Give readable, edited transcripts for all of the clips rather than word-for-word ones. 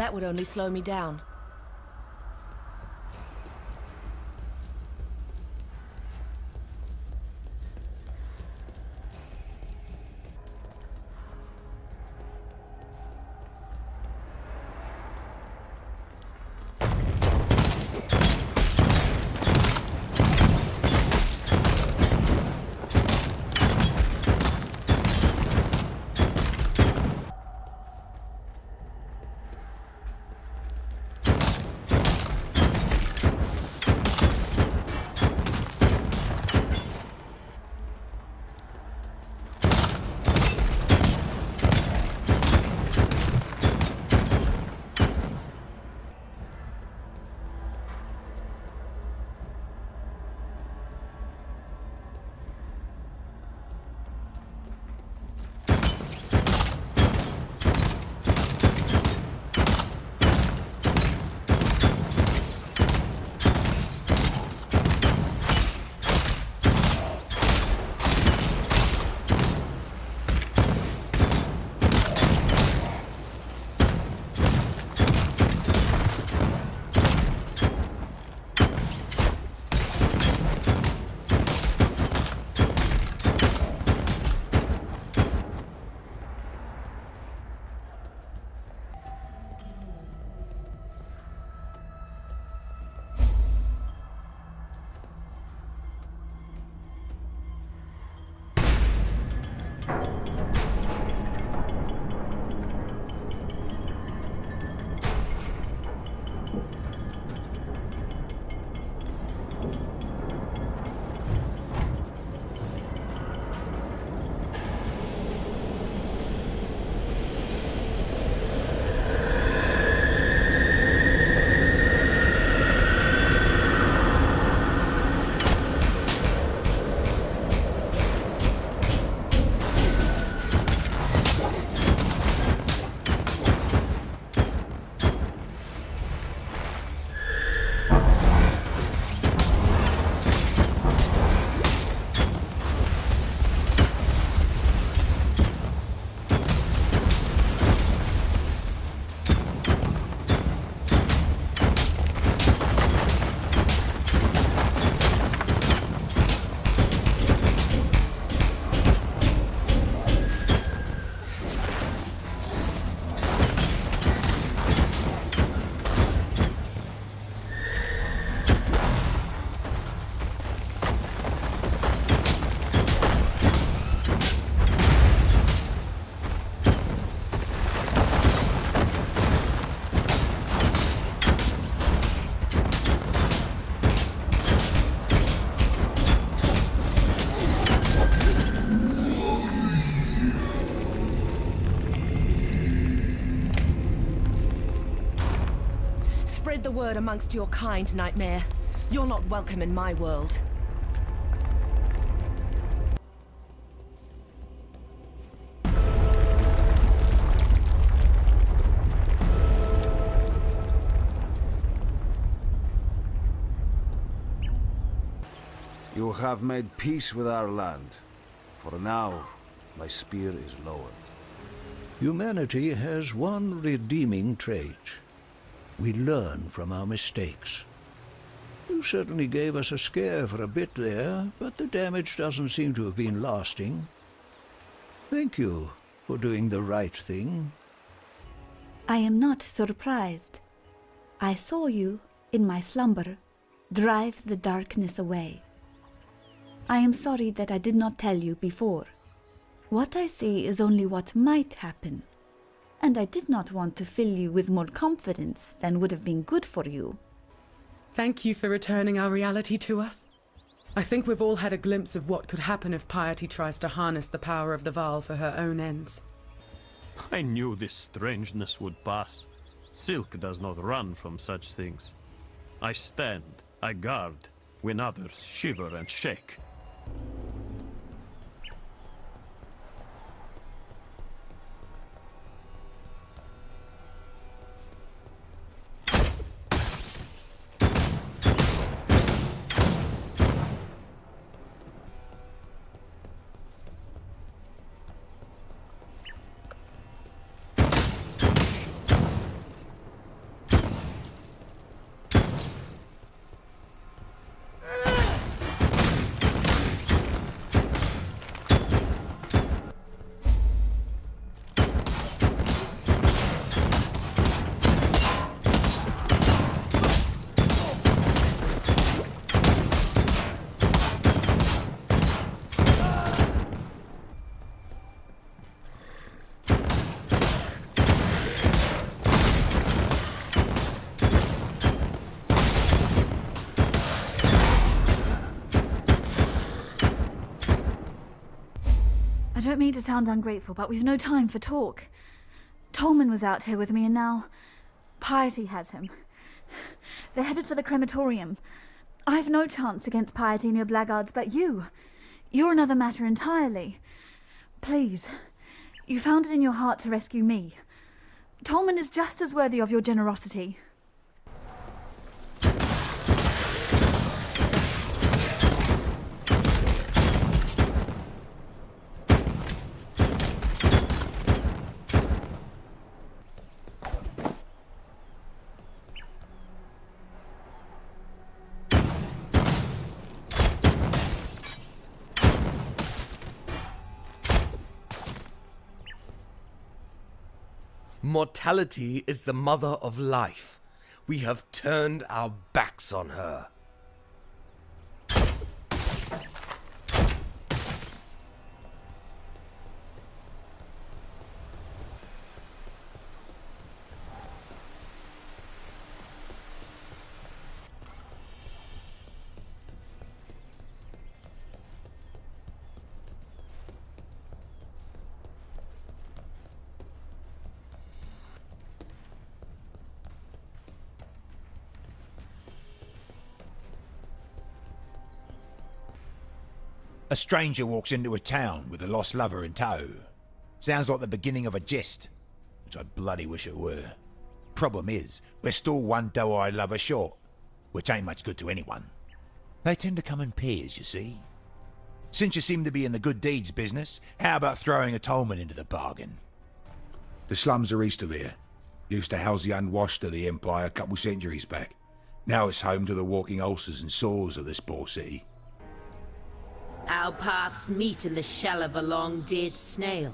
That would only slow me down. Spread the word amongst your kind, Nightmare. You're not welcome in my world. You have made peace with our land. For now, my spear is lowered. Humanity has one redeeming trait. We learn from our mistakes. You certainly gave us a scare for a bit there, but the damage doesn't seem to have been lasting. Thank you for doing the right thing. I am not surprised. I saw you, in my slumber, drive the darkness away. I am sorry that I did not tell you before. What I see is only what might happen, and I did not want to fill you with more confidence than would have been good for you. Thank you for returning our reality to us. I think we've all had a glimpse of what could happen if Piety tries to harness the power of the Vaal for her own ends. I knew this strangeness would pass. Silk does not run from such things. I stand, I guard, when others shiver and shake. don't mean to sound ungrateful, but we've no time for talk. Tolman was out here with me, and now Piety has him. They're headed for the crematorium. I've no chance against Piety and your blackguards, but you're another matter entirely. Please, you found it in your heart to rescue me. Tolman is just as worthy of your generosity. Mortality is the mother of life. We have turned our backs on her. A stranger walks into a town with a lost lover in tow. Sounds like the beginning of a jest, which I bloody wish it were. Problem is, we're still one doe-eyed lover short, which ain't much good to anyone. They tend to come in pairs, you see. Since you seem to be in the good deeds business, how about throwing a tollman into the bargain? The slums are east of here. Used to house the unwashed of the Empire a couple centuries back. Now it's home to the walking ulcers and sores of this poor city. Our paths meet in the shell of a long-dead snail.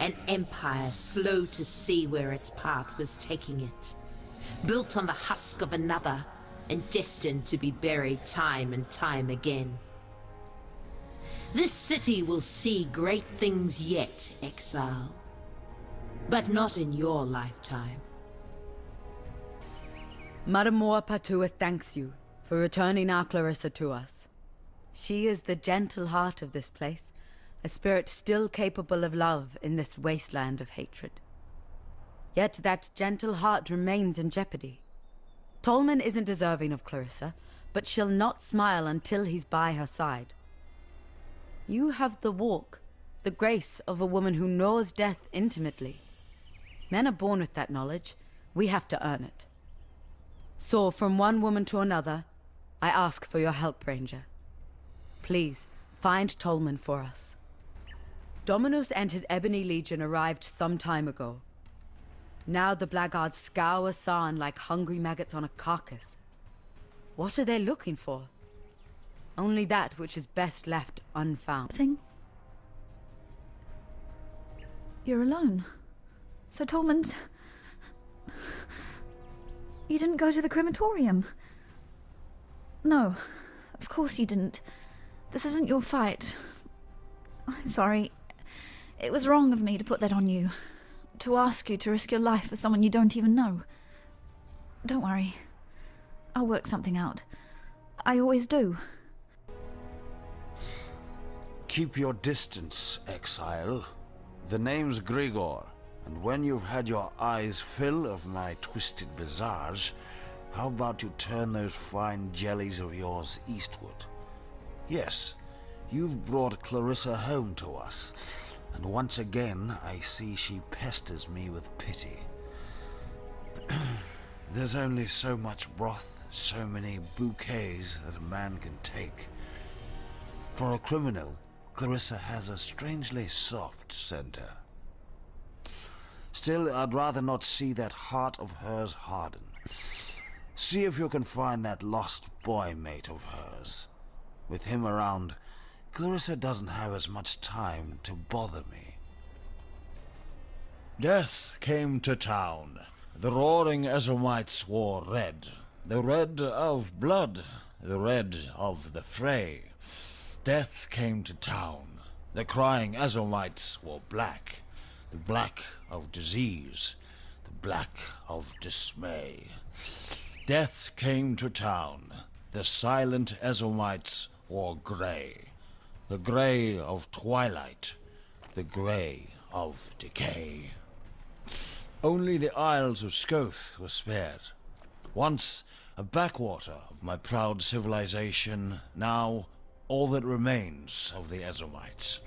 An empire slow to see where its path was taking it. Built on the husk of another, and destined to be buried time and time again. This city will see great things yet, Exile. But not in your lifetime. Maramor Patua thanks you for returning our Clarissa to us. She is the gentle heart of this place, a spirit still capable of love in this wasteland of hatred. Yet that gentle heart remains in jeopardy. Tolman isn't deserving of Clarissa, but she'll not smile until he's by her side. You have the walk, the grace of a woman who knows death intimately. Men are born with that knowledge. We have to earn it. So, from one woman to another, I ask for your help, Ranger. Please, find Tolman for us. Dominus and his Ebony Legion arrived some time ago. Now the blackguards scour Sarn like hungry maggots on a carcass. What are they looking for? Only that which is best left unfound. You're alone. So Tolman's... You didn't go to the crematorium? No, of course you didn't. This isn't your fight. I'm sorry. It was wrong of me to put that on you. To ask you to risk your life for someone you don't even know. Don't worry. I'll work something out. I always do. Keep your distance, Exile. The name's Grigor, and when you've had your eyes fill of my twisted visage, how about you turn those fine jellies of yours eastward? Yes, you've brought Clarissa home to us, and once again I see she pesters me with pity. There's only so much broth, so many bouquets that a man can take. For a criminal, Clarissa has a strangely soft center. Still, I'd rather not see that heart of hers harden. See if you can find that lost boy mate of hers. With him around, Clarissa doesn't have as much time to bother me. Death came to town. The roaring Ezomites wore red. The red of blood, the red of the fray. Death came to town. The crying Ezomites wore black. The black of disease, the black of dismay. Death came to town. The silent Ezomites wore grey. The grey of twilight. The grey of decay. Only the Isles of Scoth were spared. Once a backwater of my proud civilization, now all that remains of the Ezomites.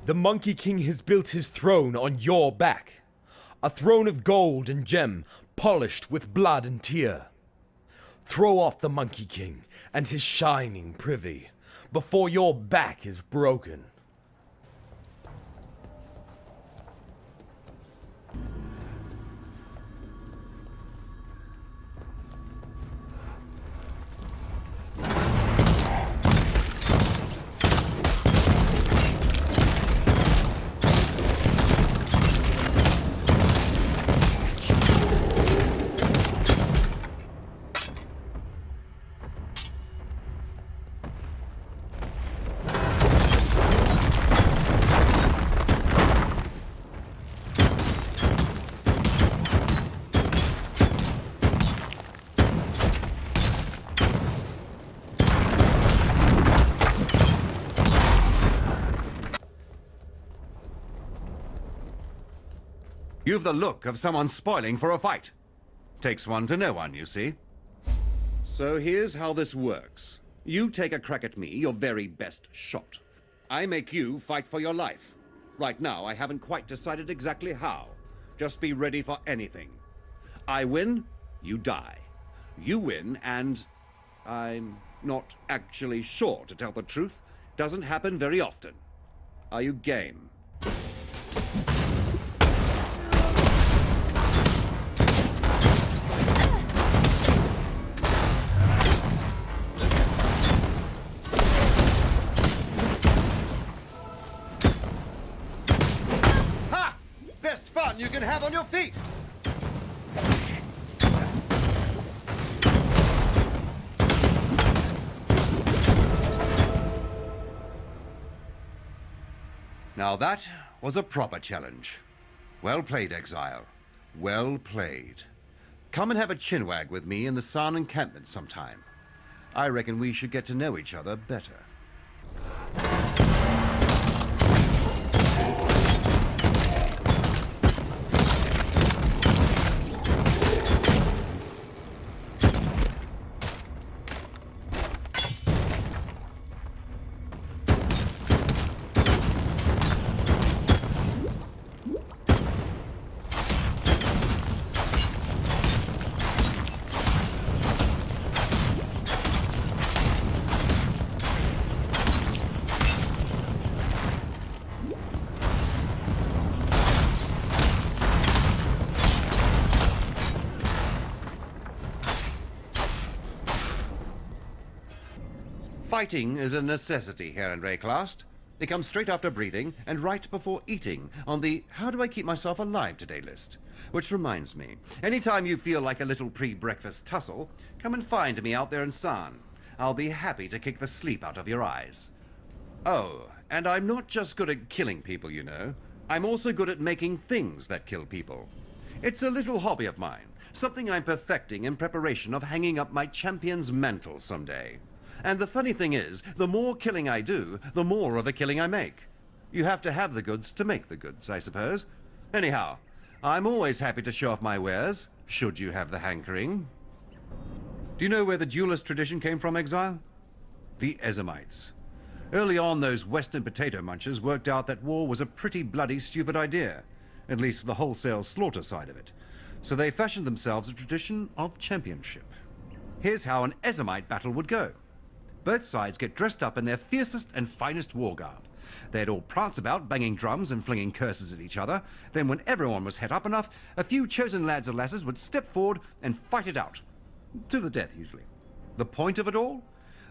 The Monkey King has built his throne on your back. A throne of gold and gem, polished with blood and tear. Throw off the Monkey King and his shining privy, before your back is broken. You've the look of someone spoiling for a fight. Takes one to know one, you see. So here's how this works. You take a crack at me, your very best shot. I make you fight for your life. Right now, I haven't quite decided exactly how. Just be ready for anything. I win, you die. You win, and I'm not actually sure, to tell the truth. Doesn't happen very often. Are you game? You can have on your feet. Now that was a proper challenge. Well played, Exile. Well played. Come and have a chinwag with me in the Sarn encampment sometime. I reckon we should get to know each other better. Fighting is a necessity here in Rayclast. It comes straight after breathing and right before eating on the "How do I keep myself alive today" list. Which reminds me, anytime you feel like a little pre-breakfast tussle, come and find me out there in Sarn. I'll be happy to kick the sleep out of your eyes. Oh, and I'm not just good at killing people, you know. I'm also good at making things that kill people. It's a little hobby of mine, something I'm perfecting in preparation of hanging up my champion's mantle someday. And the funny thing is, the more killing I do, the more of a killing I make. You have to have the goods to make the goods, I suppose. Anyhow, I'm always happy to show off my wares, should you have the hankering. Do you know where the duelist tradition came from, Exile? The Ezomites. Early on, those Western potato munchers worked out that war was a pretty bloody stupid idea. At least the wholesale slaughter side of it. So they fashioned themselves a tradition of championship. Here's how an Ezomite battle would go. Both sides get dressed up in their fiercest and finest war garb. They'd all prance about, banging drums and flinging curses at each other. Then when everyone was het up enough, a few chosen lads or lasses would step forward and fight it out. To the death, usually. The point of it all?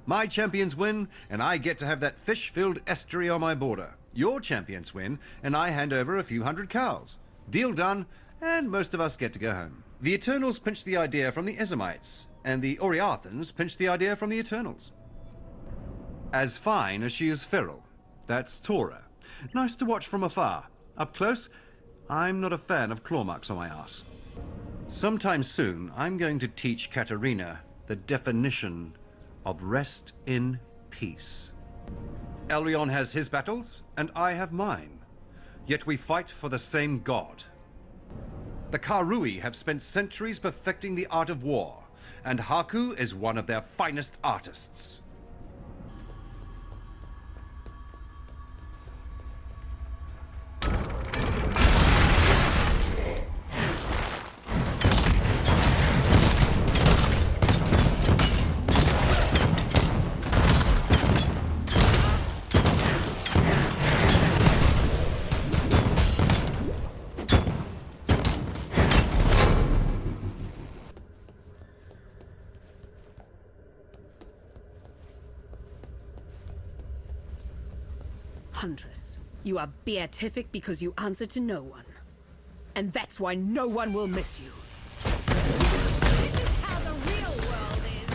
My champions win, and I get to have that fish-filled estuary on my border. Your champions win, and I hand over a few hundred cows. Deal done, and most of us get to go home. The Eternals pinched the idea from the Ezomites, and the Oriathans pinched the idea from the Eternals. As fine as she is feral. That's Tora. Nice to watch from afar. Up close, I'm not a fan of claw marks on my ass. Sometime soon, I'm going to teach Katarina the definition of rest in peace. Elrion has his battles, and I have mine. Yet we fight for the same god. The Karui have spent centuries perfecting the art of war, and Haku is one of their finest artists. Huntress, you are beatific because you answer to no one. And that's why no one will miss you. This is how the real world is.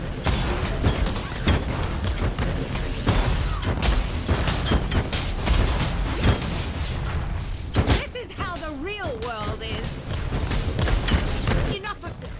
This is how the real world is. Enough of this.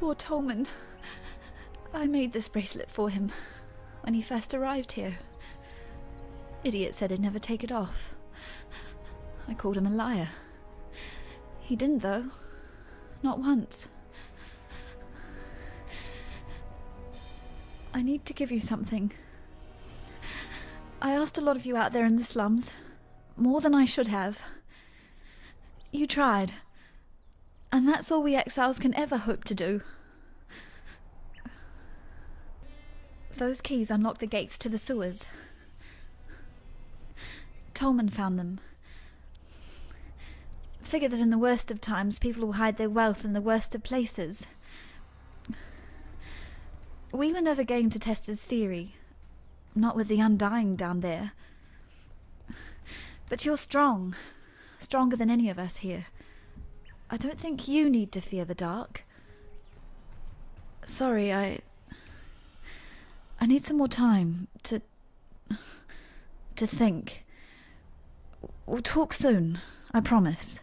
Poor Tolman. I made this bracelet for him when he first arrived here. Idiot said he'd never take it off. I called him a liar. He didn't, though. Not once. I need to give you something. I asked a lot of you out there in the slums. More than I should have. You tried. And that's all we exiles can ever hope to do. Those keys unlock the gates to the sewers. Tolman found them. Figure that in the worst of times, people will hide their wealth in the worst of places. We were never game to test his theory. Not with the Undying down there. But you're strong. Stronger than any of us here. I don't think you need to fear the dark. Sorry, I need some more time to think. We'll talk soon, I promise.